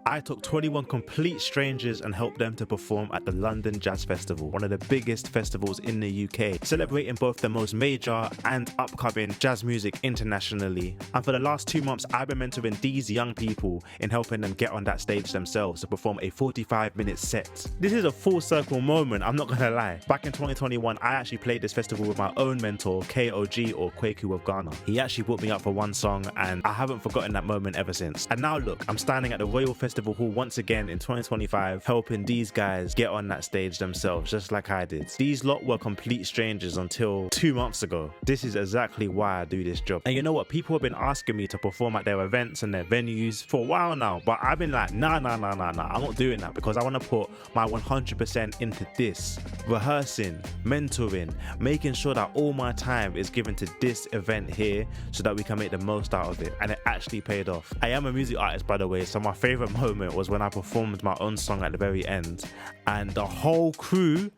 I took 21 complete strangers and helped them to perform at the London Jazz Festival, one of the biggest festivals in the UK, celebrating both the most major and upcoming jazz music internationally. And for the last 2 months, I've been mentoring these young people in helping them get on that stage themselves to perform a 45-minute set. This is a full circle moment, I'm not gonna lie. Back in 2021, I actually played this festival with my own mentor, K.O.G, or Kwaku of Ghana. He actually brought me up for one song and I haven't forgotten that moment ever since. And now look, I'm standing at the Royal Festival Hall once again in 2025, helping these guys get on that stage themselves, just like I did. These lot were complete strangers until 2 months ago. This is exactly why I do this job. And you know what? People have been asking me to perform at their events and their venues for a while now, but I've been like, nah, I'm not doing that because I want to put my 100% into this. Rehearsing, mentoring, making sure that all my time is given to this event here so that we can make the most out of it. And it actually paid off. I am a music artist, by the way, so my favorite moment was when I performed my own song at the very end and the whole crew,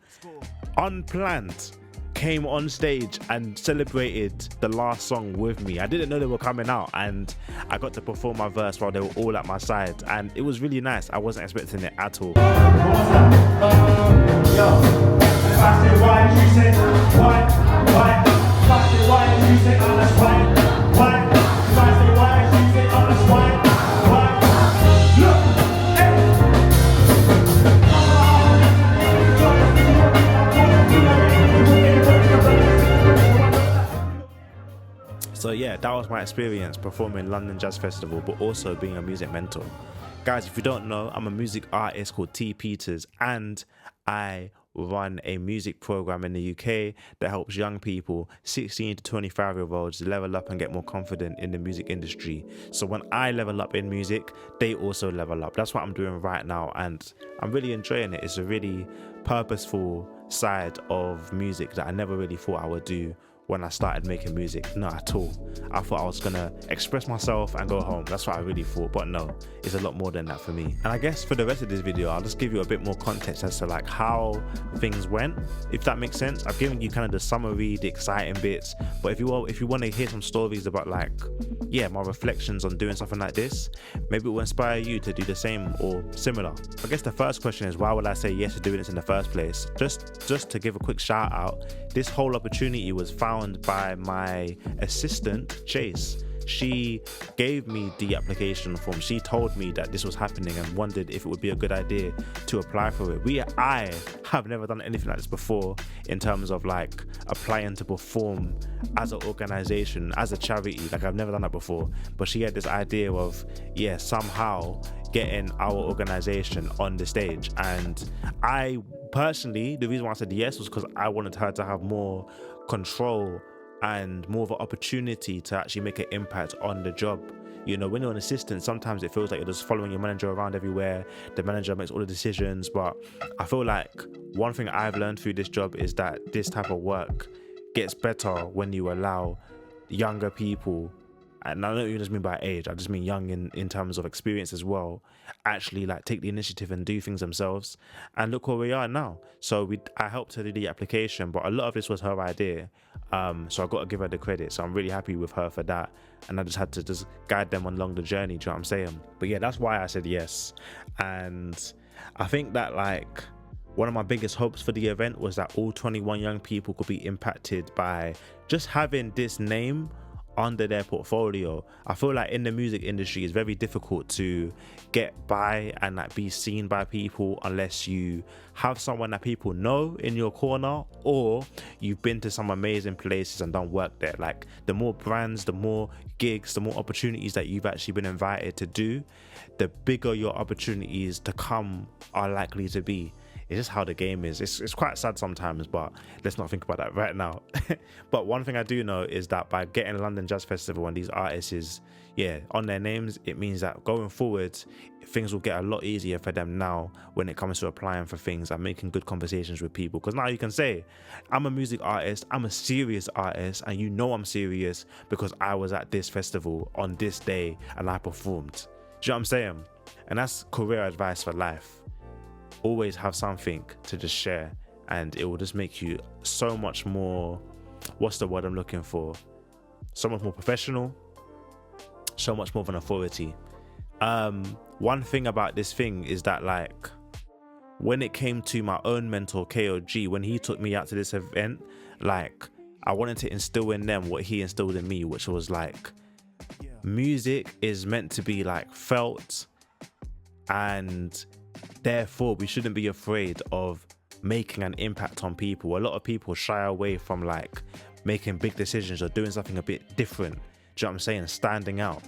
unplanned, came on stage and celebrated the last song with me. I didn't know they were coming out and I got to perform my verse while they were all at my side and it was really nice. I wasn't expecting it at all. So yeah, that was my experience performing London Jazz Festival, but also being a music mentor. Guys, if you don't know, I'm a music artist called T. Peters and I run a music program in the UK that helps young people, 16 to 25-year-olds, level up and get more confident in the music industry. So when I level up in music, they also level up. That's what I'm doing right now and I'm really enjoying it. It's a really purposeful side of music that I never really thought I would do when I started making music. Not at all. I thought I was gonna express myself and go home. That's what I really thought, but no, it's a lot more than that for me. And I guess for the rest of this video, I'll just give you a bit more context as to like how things went, if that makes sense. I've given you kind of the summary, the exciting bits, but if you want to hear some stories about like, yeah, my reflections on doing something like this, maybe it will inspire you to do the same or similar. I guess the first question is, why would I say yes to doing this in the first place? Just to give a quick shout out, this whole opportunity was found by my assistant, Chase. She gave me the application form. She told me that this was happening and wondered if it would be a good idea to apply for it. I have never done anything like this before in terms of like applying to perform as an organization, as a charity. Like I've never done that before. But she had this idea of, yeah, somehow getting our organization on the stage. And I personally, the reason why I said yes was because I wanted her to have more control and more of an opportunity to actually make an impact on the job. You know, when you're an assistant, sometimes it feels like you're just following your manager around everywhere. The manager makes all the decisions, but I feel like one thing I've learned through this job is that this type of work gets better when you allow younger people, and I don't even just mean by age, I just mean young in terms of experience as well, actually like take the initiative and do things themselves. And look where we are now. So I helped her do the application, but a lot of this was her idea. So I got to give her the credit. So I'm really happy with her for that. And I just had to just guide them along the journey, do you know what I'm saying? But yeah, that's why I said yes. And I think that like one of my biggest hopes for the event was that all 21 young people could be impacted by just having this name under their portfolio. I feel like in the music industry it's very difficult to get by and like be seen by people unless you have someone that people know in your corner or you've been to some amazing places and done work there. Like the more brands, the more gigs, the more opportunities that you've actually been invited to do, the bigger your opportunities to come are likely to be. It's just how the game is. It's quite sad sometimes, but let's not think about that right now. But one thing I do know is that by getting London Jazz Festival and these artists is, yeah, on their names, it means that going forward, things will get a lot easier for them now when it comes to applying for things and making good conversations with people. Because now you can say, I'm a music artist, I'm a serious artist, and you know I'm serious because I was at this festival on this day and I performed. Do you know what I'm saying? And that's career advice for life. Always have something to just share and it will just make you so much more, what's the word I'm looking for? So much more professional, so much more of an authority. one thing about this thing is that like when it came to my own mentor K.O.G, when he took me out to this event, like I wanted to instill in them what he instilled in me, which was like music is meant to be like felt, and therefore we shouldn't be afraid of making an impact on people. A lot of people shy away from like making big decisions or doing something a bit different. Do you know what I'm saying? Standing out.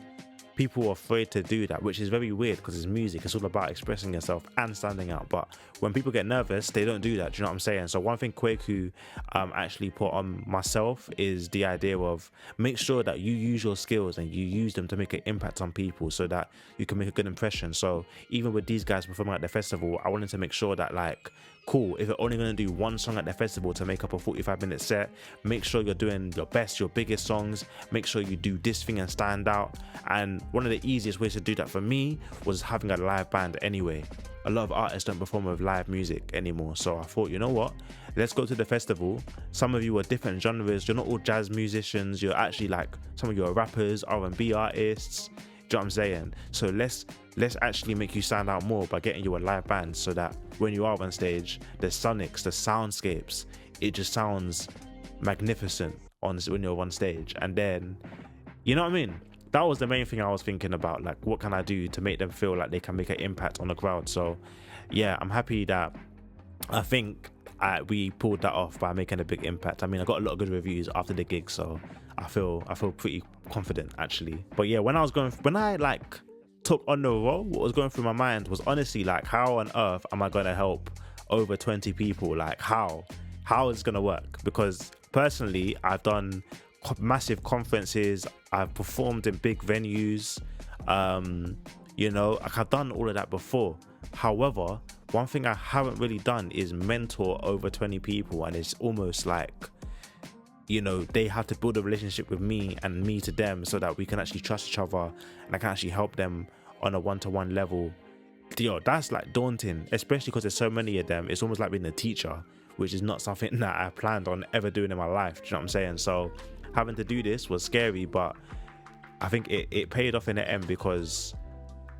People are afraid to do that, which is very weird because it's music. It's all about expressing yourself and standing out. But when people get nervous, they don't do that. Do you know what I'm saying? So one thing Kwaku actually put on myself is the idea of make sure that you use your skills and you use them to make an impact on people so that you can make a good impression. So even with these guys performing at the festival, I wanted to make sure that like, cool, if you're only going to do one song at the festival to make up a 45-minute set, make sure you're doing your best, your biggest songs. Make sure you do this thing and stand out. And one of the easiest ways to do that for me was having a live band anyway. A lot of artists don't perform with live music anymore. So I thought, you know what? Let's go to the festival. Some of you are different genres. You're not all jazz musicians. You're actually like, some of you are rappers, R&B artists. Do you know what I'm saying? So let's actually make you stand out more by getting you a live band so that when you are on stage, the sonics, the soundscapes, it just sounds magnificent when you're on stage. And then, you know what I mean? That was the main thing I was thinking about, like what can I do to make them feel like they can make an impact on the crowd. So yeah, I'm happy that I think we pulled that off by making a big impact. I mean, I got a lot of good reviews after the gig, so I feel pretty confident actually. But yeah, when I like took on the role, what was going through my mind was honestly like, how on earth am I going to help over 20 people? Like how is it going to work? Because personally, I've done massive conferences, I've performed in big venues, you know, like I've done all of that before. However, one thing I haven't really done is mentor over 20 people, and it's almost like, you know, they have to build a relationship with me and me to them so that we can actually trust each other and I can actually help them on a one-to-one level. Yo, that's like daunting, especially because there's so many of them. It's almost like being a teacher, which is not something that I planned on ever doing in my life. Do you know what I'm saying? So having to do this was scary, but I think it paid off in the end because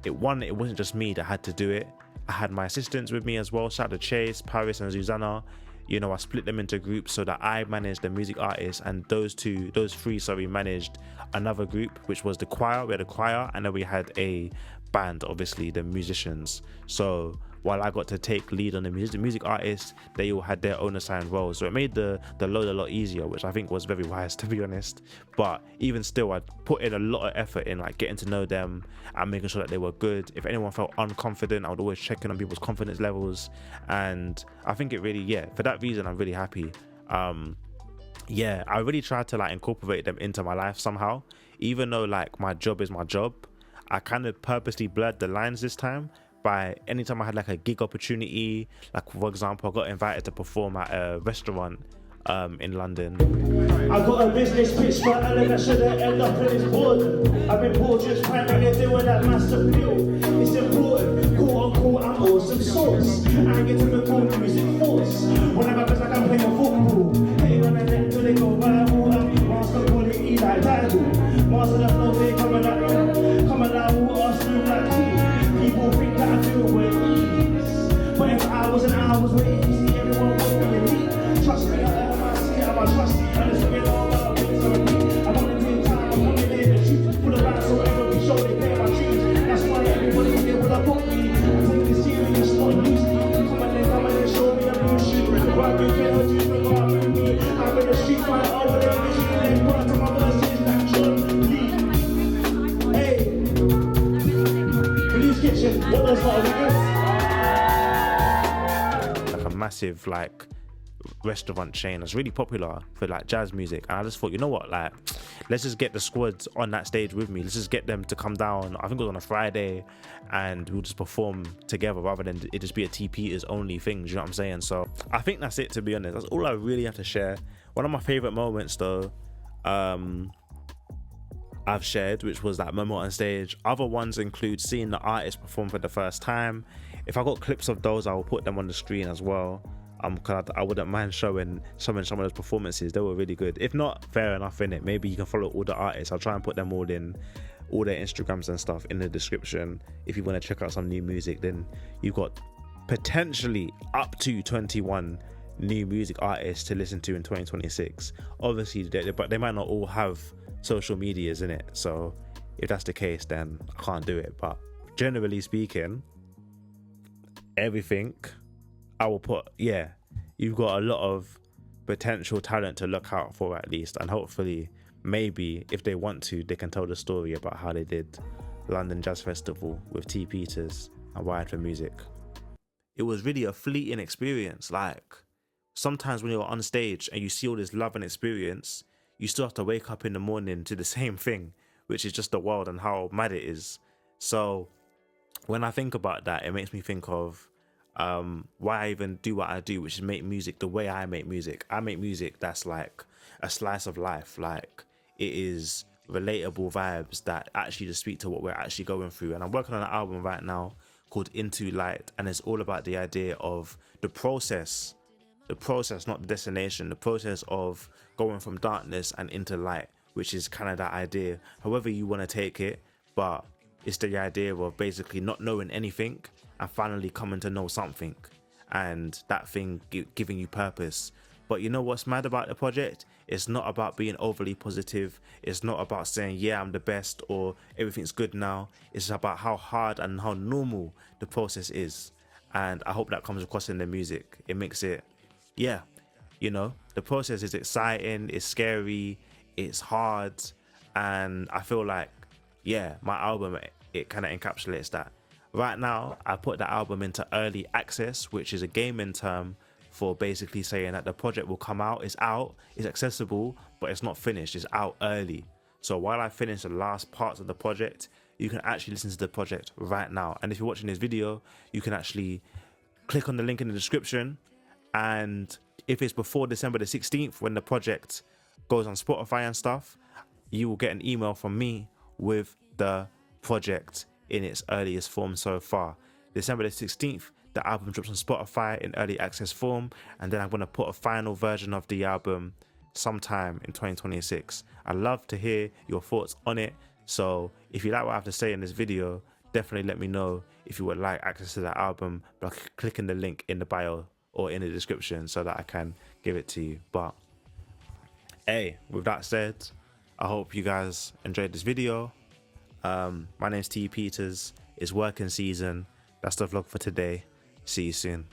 it wasn't just me that had to do it. I had my assistants with me as well. Shout out to Chase, Paris and Susanna. You know, I split them into groups so that I managed the music artists and those three managed another group, which was the choir. We had a choir and then we had a band, obviously the musicians. So while I got to take lead on the music artists, they all had their own assigned roles. So it made the load a lot easier, which I think was very wise, to be honest. But even still, I put in a lot of effort in like getting to know them and making sure that they were good. If anyone felt unconfident, I would always check in on people's confidence levels. And I think it really, for that reason, I'm really happy. I really tried to like incorporate them into my life somehow. Even though like my job is my job, I kind of purposely blurred the lines this time. By anytime I had like a gig opportunity, like for example, I got invited to perform at a restaurant in London. I got a business pitch for Alan that shouldn't end up in his boredom. I've been bored just primarily doing that massive deal. It's important, quote unquote, I'm awesome sauce. I get to the cool music force. When I got like I'm playing football. Hitting on the net till they go viral. I'm master quality like Bible. Master the flow, they coming like water, stream like tea. People think that I do it with ease. But if hours and hours were easy, everyone would be elite. Trust me, I'm a trusty, and it's been all about things on me. I'm on the good time, I'm on the day the truth. Full of rap, so everybody show they play my tunes. That's why everybody here will have booked me. I take this serious, not loosely. Come and show me the blue shoe. Why do K.O.G regard with me? I'm in the street fight over the vision. They run to my verses like John Lee. Hey, Police Kitchen, what does that we Like a massive like restaurant chain that's really popular for like jazz music, and I just thought, you know what, like let's just get the squads on that stage with me. Let's just get them to come down. I think it was on a Friday, and we'll just perform together rather than it just be a TP's only thing. Do you know what I'm saying? So I think that's it, to be honest. That's all I really have to share. One of my favorite moments though, I've shared, which was that moment on stage. Other ones include seeing the artist perform for the first time. If I got clips of those, I will put them on the screen as well. Cause I wouldn't mind showing some of those performances. They were really good. If not, fair enough, innit? Maybe you can follow all the artists. I'll try and put them all in all their Instagrams and stuff in the description. If you want to check out some new music, then you've got potentially up to 21 new music artists to listen to in 2026. Obviously, but they might not all have social medias in it. So if that's the case, then I can't do it. But generally speaking, everything I will put, yeah, you've got a lot of potential talent to look out for at least, and hopefully maybe if they want to, they can tell the story about how they did London Jazz Festival with T. Peters and Wired for Music. It was really a fleeting experience. Like, sometimes when you're on stage and you see all this love and experience, you still have to wake up in the morning to the same thing, which is just the world and how mad it is. So when I think about that, it makes me think of why I even do what I do, which is make music the way I make music. I make music that's like a slice of life. Like, it is relatable vibes that actually just speak to what we're actually going through. And I'm working on an album right now called Into Light, and it's all about the idea of the process, not the destination, the process of going from darkness and into light, which is kind of that idea, however you want to take it. But it's the idea of basically not knowing anything and finally coming to know something, and that thing giving you purpose. But you know what's mad about the project? It's not about being overly positive. It's not about saying, yeah, I'm the best or everything's good now. It's about how hard and how normal the process is. And I hope that comes across in the music. It makes it, yeah, you know, the process is exciting, it's scary, it's hard. And I feel like, yeah, my album, it kind of encapsulates that. Right now, I put the album into early access, which is a gaming term for basically saying that the project will come out, it's out, it's accessible, but it's not finished, it's out early. So while I finish the last parts of the project, you can actually listen to the project right now. And if you're watching this video, you can actually click on the link in the description. And if it's before December the 16th, when the project goes on Spotify and stuff, you will get an email from me with the project in its earliest form so far. December the 16th, the album drops on Spotify in early access form, and then I'm going to put a final version of the album sometime in 2026. I'd love to hear your thoughts on it. So if you like what I have to say in this video, definitely let me know if you would like access to the album by clicking the link in the bio or in the description so that I can give it to you. But hey, with that said, I hope you guys enjoyed this video. My name's T. Peters. It's working season. That's the vlog for today. See you soon.